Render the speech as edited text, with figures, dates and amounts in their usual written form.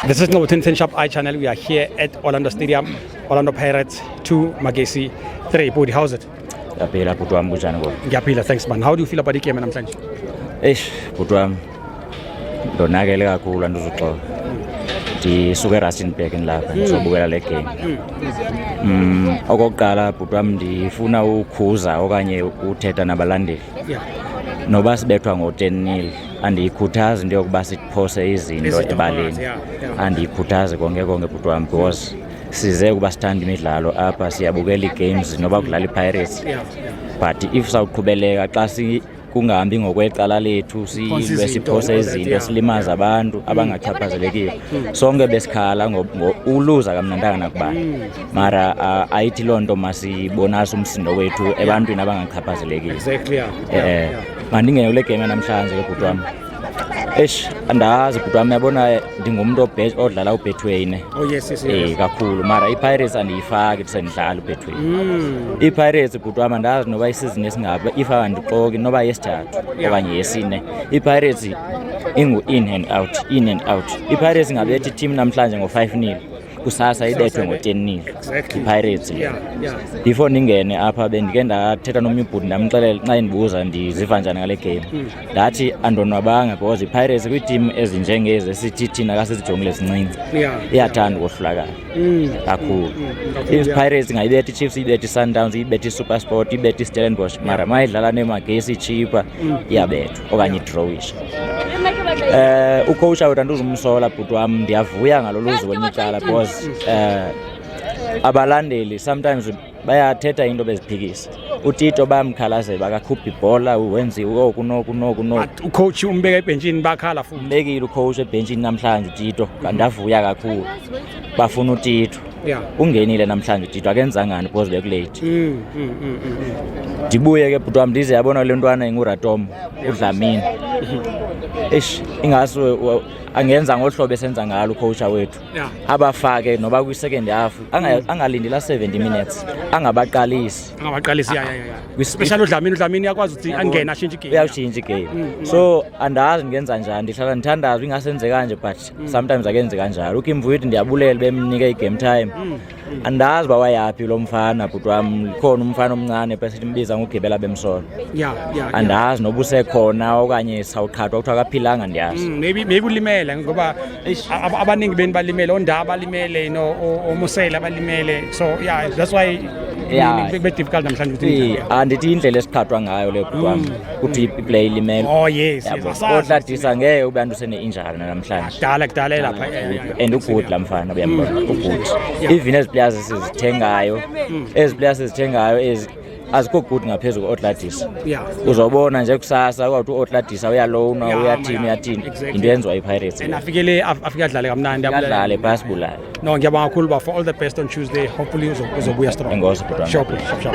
This is no 10 Shop iChannel. We are here at Orlando Stadium, Orlando Pirates 2, Magesi 3. Budi, how's it? Yaphila bhuti wami kunjani bo? Ngiyaphila, thanks man. How do you feel about the game namhlanje? Bhuti wami ndonakele kakhulu andizuxoxa. Ndisuke eRustenburg lapha ngizobukela le game. Okokuqala bhuti wami ndifuna ukhuza okanye uthetha nabalandeli. Noba sibethwa ngo-10-0 andiyikhuthazi into yokuba siphose izinto ebaleni. Andiyikhuthazi konke bhuti wami because size ukuba sithanda imidlalo apha siyabukela ii-games noba kudlala iPirates. But if sawuqhubeleka xa kungahambi ngokwecala lethu silwe siphose izinto silimaza abantu abangachaphazelekile sonke besikhala uluza kamnandanga nakubani mara ayithi loo nto masibonase umsindo wethu ebantwini abangachaphazelekile. Mandingene kule game namhlanje ke bhuti wami. Andazi bhuti wami yabona ndingumntu odlala uBetway. Oh yes. Kakhulu mara iPirates andiyifaki sendidlala uBetway. iPirates bhuti wami andazi noba isizini esingapha if andixoki noba yesithathu okanye yesine. iPirates ingu-in and out. iPirates ingabethi team namhlanje ngo-5-0 kusasa ibethwe ngo-10-0 iPirates. Before ndingene apha bendike ndathetha nomnye ubhuti ndamxelela xa endibuza ndiziva njani ngale game. Ndathi andonwabanga because iPirates kwiiteam ezinjengezi sithi thina kasizijongile zincinci iyathanda ukohlulakala kakhulu. iPirates ingayibethi iChiefs, ibethi iSundowns, ibethi iSuperSport, ibethi iStellenbosch mara mayidlala neMagesi Chipa iyabethwa okanye idrowisha. Ucoach awuthi andizumsola bhuti wami ndiyavuya ngaloluzu kwenyicala because abalandeli sometimes bayathetha into beziphikisa. uTito bayamkhalazela bakakhupha ibhola wenziwe oku no. Ucoach umbeka ebhenjini bakhala futhi. Umbekile ucoach ebhenjini namhlanje uTito kandavuya kakhulu. Bafuna uTito. Ungenile namhlanje uTito akenzangani because bekulate. Ndibuye ke bhuti wami ndize yabona le ntwana inguratom uDlamini. Ingase angenza ngohlobo esenza ngalo ucoach wethu. Abafake noba kwi-second half angalindela 70 minutes angabaqalisi especially uDlamini yakwazi ukuthi angena ashintshe igame. Uyashintsha igame. So andazi ngenza njani ndihlala ndithandaza ingasenze kanje but sometimes akenze kanjalo. uKimvuyithi ndiyabulela bemnike igame time. Andazi bawayapi lo mfana bhuti wami khona umfana omncane bese simbiza ngogibela bemsolo. Andazi noba usekhona okanye sawuqhathwa ukuthi akaphilanga ndiyazi. Maybe ulimele ngoba abaningi beni balimele, ondaba balimele omusela balimele, so that's why bit difficult namhlanje ukuthi andithi indlela esiqhathwa ngayo le bhuti wami ukuthi iplay ilimele. Oh yes. Odladisa ngeke ubantu sene-injury namhlanje. Kudala lapha and ugood la mfana uyambona ugood. Even as players sizithengayo azikho good ngaphezulu koOtladisa. Uzobona nje kusasa ukuthi uOtladisa uyalona uyathini into yenziwa iPirates. And afike adlale kamnandi adlale basibulala. No, ngiyabonga kakhulu ba for all the best on Tuesday. Hopefully uzobuya strong. Engozi bhuti wami. Sure.